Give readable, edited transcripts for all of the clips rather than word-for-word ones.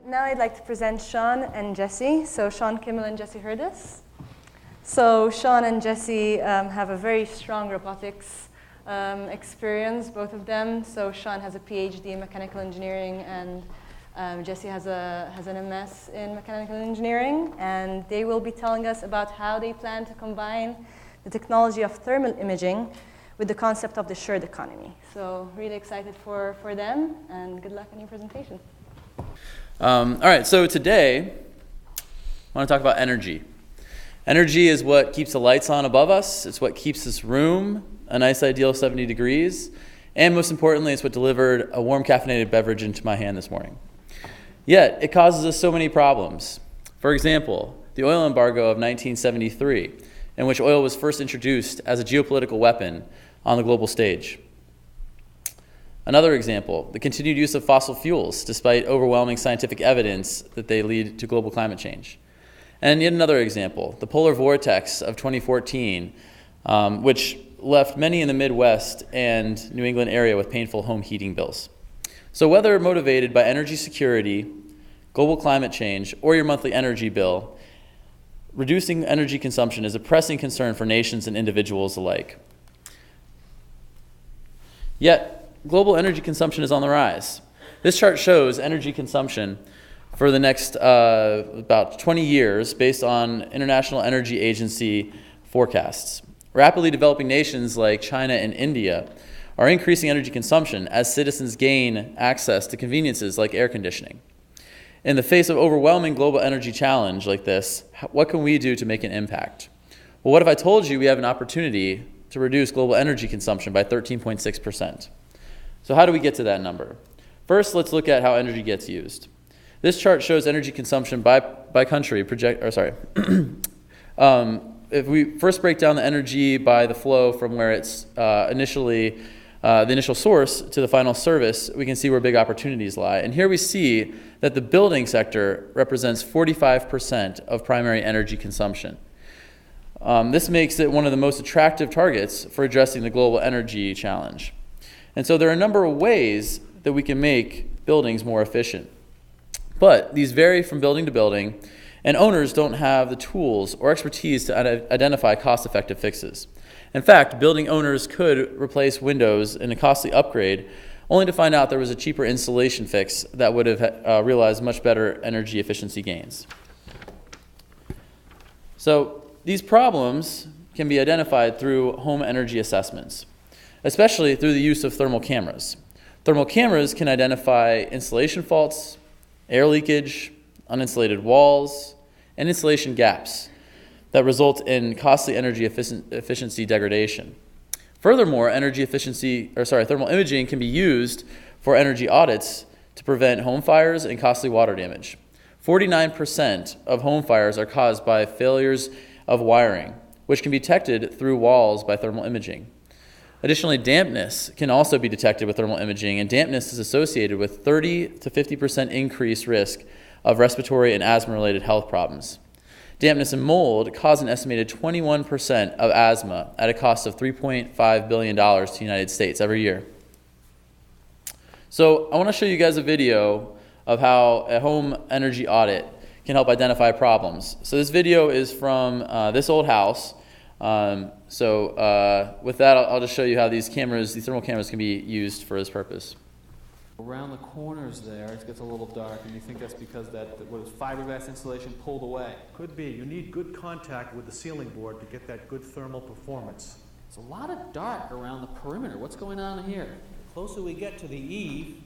Now I'd like to present Shawn and Jesse. So Shawn Kimmel and Jesse Hurdus. So Shawn and Jesse have a very strong robotics experience, both of them. So Shawn has a PhD in mechanical engineering, and Jesse has an MS in mechanical engineering. And they will be telling us about how they plan to combine the technology of thermal imaging with the concept of the shared economy. So really excited for them, and good luck on your presentation. All right, so today I want to talk about energy. Energy is what keeps the lights on above us. It's what keeps this room a nice ideal 70 degrees. And most importantly, it's what delivered a warm caffeinated beverage into my hand this morning. Yet, it causes us so many problems. For example, the oil embargo of 1973, in which oil was first introduced as a geopolitical weapon on the global stage. Another example, the continued use of fossil fuels, despite overwhelming scientific evidence that they lead to global climate change. And yet another example, the polar vortex of 2014, which left many in the Midwest and New England area with painful home heating bills. So whether motivated by energy security, global climate change, or your monthly energy bill, reducing energy consumption is a pressing concern for nations and individuals alike. Yet, global energy consumption is on the rise. This chart shows energy consumption for the next about 20 years based on International Energy Agency forecasts. Rapidly developing nations like China and India are increasing energy consumption as citizens gain access to conveniences like air conditioning. In the face of overwhelming global energy challenge like this, what can we do to make an impact? Well, what if I told you we have an opportunity to reduce global energy consumption by 13.6%? So how do we get to that number? First, let's look at how energy gets used. This chart shows energy consumption by country. If we first break down the energy by the flow from where it's initially the initial source to the final service, we can see where big opportunities lie. And here we see that the building sector represents 45% of primary energy consumption. This makes it one of the most attractive targets for addressing the global energy challenge. And so there are a number of ways that we can make buildings more efficient. But these vary from building to building, and owners don't have the tools or expertise to identify cost-effective fixes. In fact, building owners could replace windows in a costly upgrade, only to find out there was a cheaper insulation fix that would have realized much better energy efficiency gains. So these problems can be identified through home energy assessments, especially through the use of thermal cameras. Thermal cameras can identify insulation faults, air leakage, uninsulated walls, and insulation gaps that result in costly energy efficiency degradation. Furthermore, thermal imaging can be used for energy audits to prevent home fires and costly water damage. 49% of home fires are caused by failures of wiring, which can be detected through walls by thermal imaging. Additionally, dampness can also be detected with thermal imaging, and dampness is associated with 30 to 50% increased risk of respiratory and asthma-related health problems. Dampness and mold cause an estimated 21% of asthma at a cost of $3.5 billion to the United States every year. So I want to show you guys a video of how a home energy audit can help identify problems. So this video is from this old house. With that, I'll just show you how these thermal cameras can be used for this purpose. Around the corners there, it gets a little dark, and you think that's because fiberglass insulation pulled away. Could be. You need good contact with the ceiling board to get that good thermal performance. It's a lot of dark around the perimeter. What's going on here? The closer we get to the eave,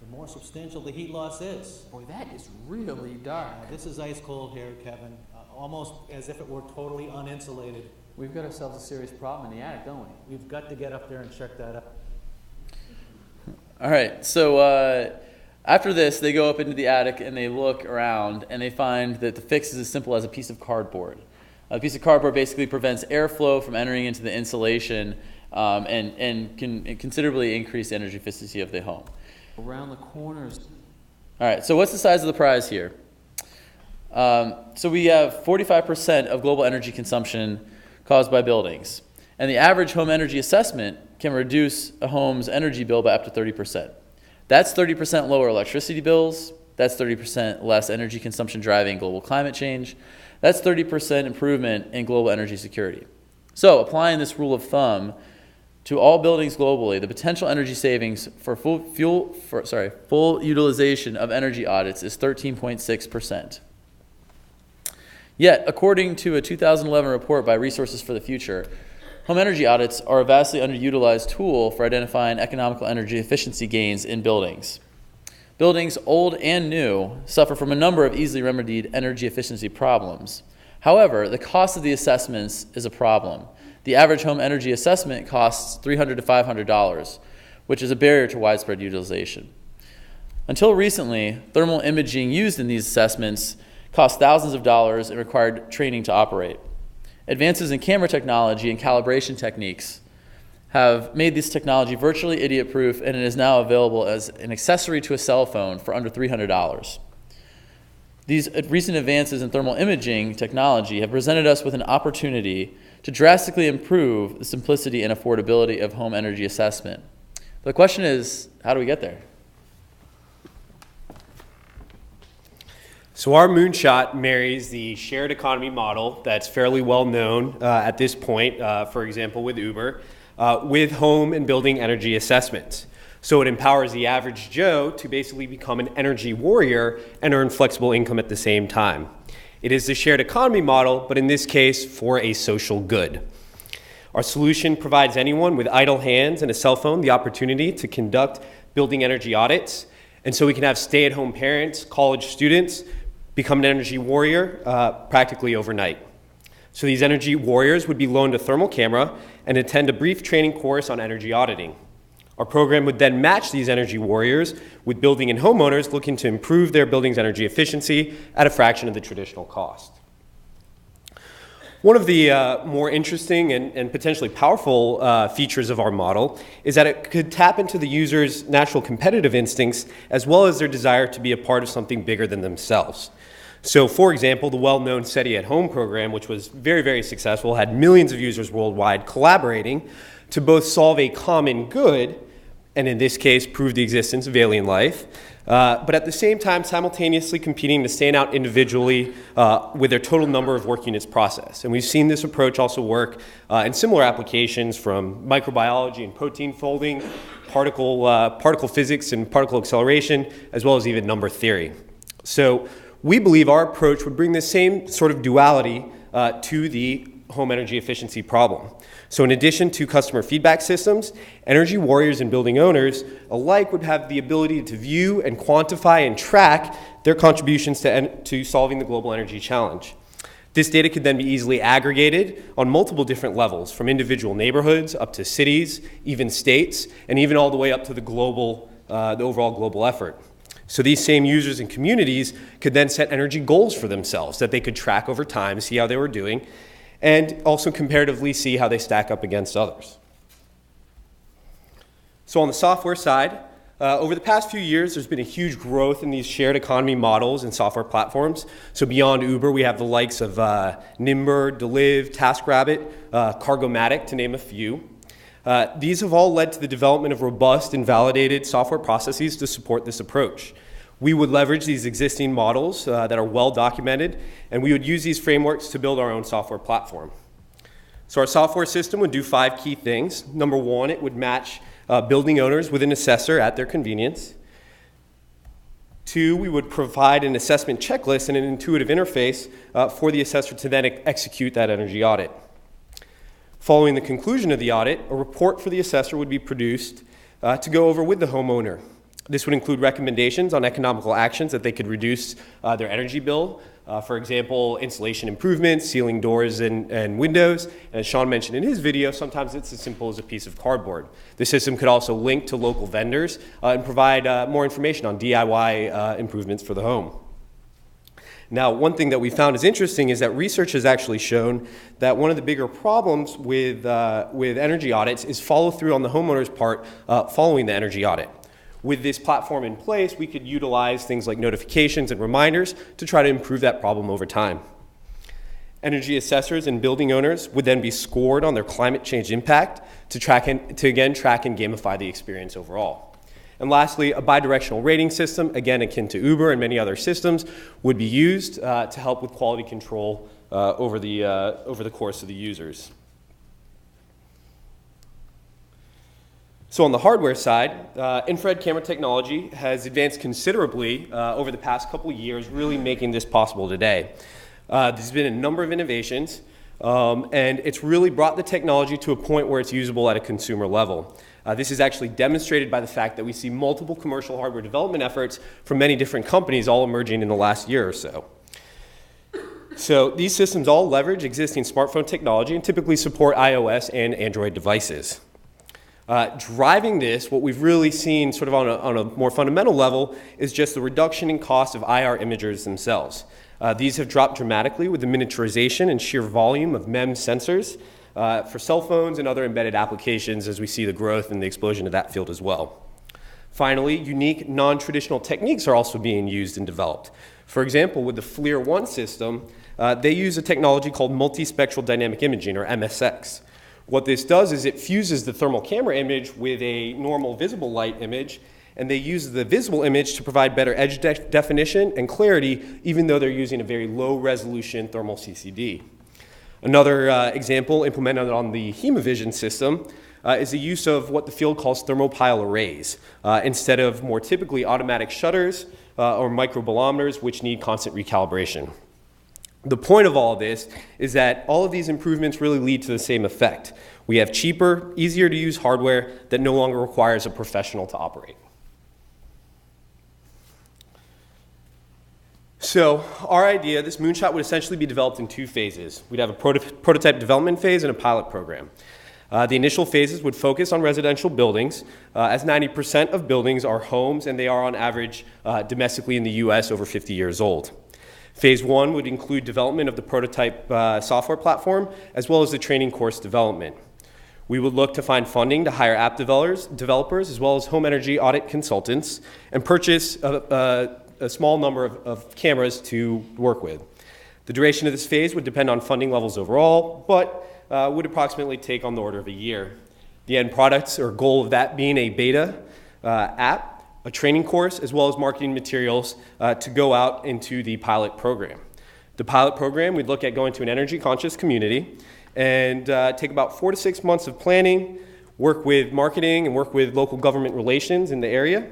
the more substantial the heat loss is. Boy, that is really dark. This is ice cold here, Kevin, almost as if it were totally uninsulated. We've got ourselves a serious problem in the attic, don't we? We've got to get up there and check that out. All right, so after this, they go up into the attic and they look around and they find that the fix is as simple as a piece of cardboard. A piece of cardboard basically prevents airflow from entering into the insulation and can considerably increase the energy efficiency of the home. Around the corners. All right, so what's the size of the prize here? So we have 45% of global energy consumption caused by buildings. And the average home energy assessment can reduce a home's energy bill by up to 30%. That's 30% lower electricity bills, That's 30% less energy consumption driving global climate change. That's 30% improvement in global energy security. So applying this rule of thumb to all buildings globally, the potential energy savings for full utilization of energy audits is 13.6%. Yet, according to a 2011 report by Resources for the Future, home energy audits are a vastly underutilized tool for identifying economical energy efficiency gains in buildings. Buildings, old and new, suffer from a number of easily remedied energy efficiency problems. However, the cost of the assessments is a problem. The average home energy assessment costs $300 to $500, which is a barrier to widespread utilization. Until recently, thermal imaging used in these assessments cost thousands of dollars and required training to operate. Advances in camera technology and calibration techniques have made this technology virtually idiot-proof, and it is now available as an accessory to a cell phone for under $300. These recent advances in thermal imaging technology have presented us with an opportunity to drastically improve the simplicity and affordability of home energy assessment. The question is, how do we get there? So our Moonshot marries the shared economy model that's fairly well known at this point, for example, with Uber, with home and building energy assessments. So it empowers the average Joe to basically become an energy warrior and earn flexible income at the same time. It is the shared economy model, but in this case, for a social good. Our solution provides anyone with idle hands and a cell phone the opportunity to conduct building energy audits. And so we can have stay-at-home parents, college students, become an energy warrior practically overnight. So these energy warriors would be loaned a thermal camera and attend a brief training course on energy auditing. Our program would then match these energy warriors with building and homeowners looking to improve their building's energy efficiency at a fraction of the traditional cost. One of the more interesting and potentially powerful features of our model is that it could tap into the user's natural competitive instincts as well as their desire to be a part of something bigger than themselves. So, for example, the well-known SETI at Home program, which was very, very successful, had millions of users worldwide collaborating to both solve a common good, and in this case, prove the existence of alien life, but at the same time, simultaneously competing to stand out individually with their total number of work units processed. And we've seen this approach also work in similar applications from microbiology and protein folding, particle physics and particle acceleration, as well as even number theory. So we believe our approach would bring the same sort of duality to the home energy efficiency problem. So in addition to customer feedback systems, energy warriors and building owners alike would have the ability to view and quantify and track their contributions to solving the global energy challenge. This data could then be easily aggregated on multiple different levels, from individual neighborhoods up to cities, even states, and even all the way up to the overall global effort. So these same users and communities could then set energy goals for themselves that they could track over time, see how they were doing, and also comparatively see how they stack up against others. So on the software side, over the past few years, there's been a huge growth in these shared economy models and software platforms. So beyond Uber, we have the likes of Nimber, Deliv, TaskRabbit, Cargomatic, to name a few. These have all led to the development of robust and validated software processes to support this approach. We would leverage these existing models that are well documented, and we would use these frameworks to build our own software platform. So our software system would do 5 key things. Number 1, it would match building owners with an assessor at their convenience. 2, we would provide an assessment checklist and an intuitive interface for the assessor to then execute that energy audit. Following the conclusion of the audit, a report for the assessor would be produced to go over with the homeowner. This would include recommendations on economical actions that they could reduce their energy bill. For example, insulation improvements, sealing doors and windows. And as Shawn mentioned in his video, sometimes it's as simple as a piece of cardboard. The system could also link to local vendors and provide more information on DIY improvements for the home. Now, one thing that we found is interesting is that research has actually shown that one of the bigger problems with energy audits is follow through on the homeowner's part following the energy audit. With this platform in place, we could utilize things like notifications and reminders to try to improve that problem over time. Energy assessors and building owners would then be scored on their climate change impact to again track and gamify the experience overall. And lastly, a bidirectional rating system, again akin to Uber and many other systems, would be used to help with quality control over the course of the users. So on the hardware side, infrared camera technology has advanced considerably over the past couple of years, really making this possible today. There's been a number of innovations, and it's really brought the technology to a point where it's usable at a consumer level. This is actually demonstrated by the fact that we see multiple commercial hardware development efforts from many different companies all emerging in the last year or so. So these systems all leverage existing smartphone technology and typically support iOS and Android devices. Driving this, what we've really seen sort of on a more fundamental level is just the reduction in cost of IR imagers themselves. These have dropped dramatically with the miniaturization and sheer volume of MEMS sensors for cell phones and other embedded applications as we see the growth and the explosion of that field as well. Finally, unique non-traditional techniques are also being used and developed. For example, with the FLIR 1 system, they use a technology called multispectral dynamic imaging, or MSX. What this does is it fuses the thermal camera image with a normal visible light image, and they use the visible image to provide better edge definition and clarity, even though they're using a very low resolution thermal CCD. Another example implemented on the HemaVision system is the use of what the field calls thermopile arrays, instead of more typically automatic shutters or microbolometers, which need constant recalibration. The point of all of this is that all of these improvements really lead to the same effect. We have cheaper, easier to use hardware that no longer requires a professional to operate. So our idea, this Moonshot, would essentially be developed in two phases. We'd have a prototype development phase and a pilot program. The initial phases would focus on residential buildings, as 90% of buildings are homes, and they are on average domestically in the US over 50 years old. Phase 1 would include development of the prototype software platform, as well as the training course development. We would look to find funding to hire app developers as well as home energy audit consultants, and purchase a small number of cameras to work with. The duration of this phase would depend on funding levels overall, but would approximately take on the order of a year. The end product or goal of that being a beta app, a training course, as well as marketing materials to go out into the pilot program. The pilot program, we'd look at going to an energy conscious community and take about 4 to 6 months of planning, work with marketing and work with local government relations in the area,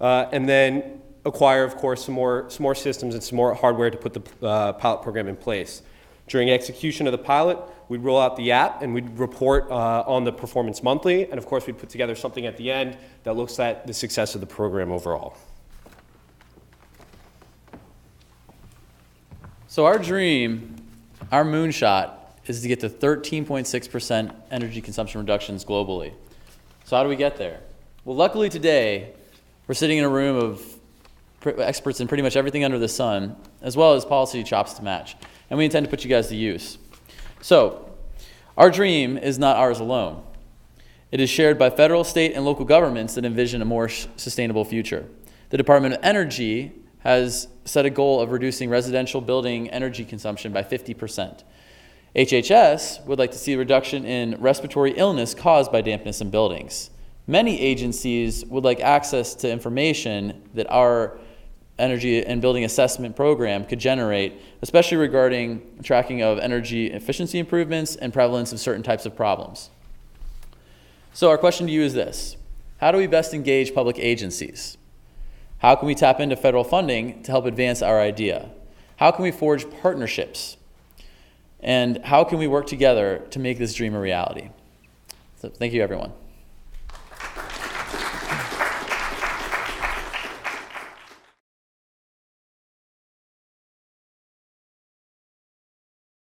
and then acquire, of course, some more systems and some more hardware to put the pilot program in place. During execution of the pilot, we'd roll out the app and we'd report on the performance monthly, and of course we'd put together something at the end that looks at the success of the program overall. So our dream, our moonshot, is to get to 13.6% energy consumption reductions globally. So how do we get there? Well, luckily today, we're sitting in a room of experts in pretty much everything under the sun, as well as policy chops to match. And we intend to put you guys to use. So, our dream is not ours alone. It is shared by federal, state, and local governments that envision a more sustainable future. The Department of Energy has set a goal of reducing residential building energy consumption by 50%. HHS would like to see a reduction in respiratory illness caused by dampness in buildings. Many agencies would like access to information that our energy and building assessment program could generate, especially regarding tracking of energy efficiency improvements and prevalence of certain types of problems. So our question to you is this: how do we best engage public agencies? How can we tap into federal funding to help advance our idea? How can we forge partnerships? And how can we work together to make this dream a reality? So thank you, everyone.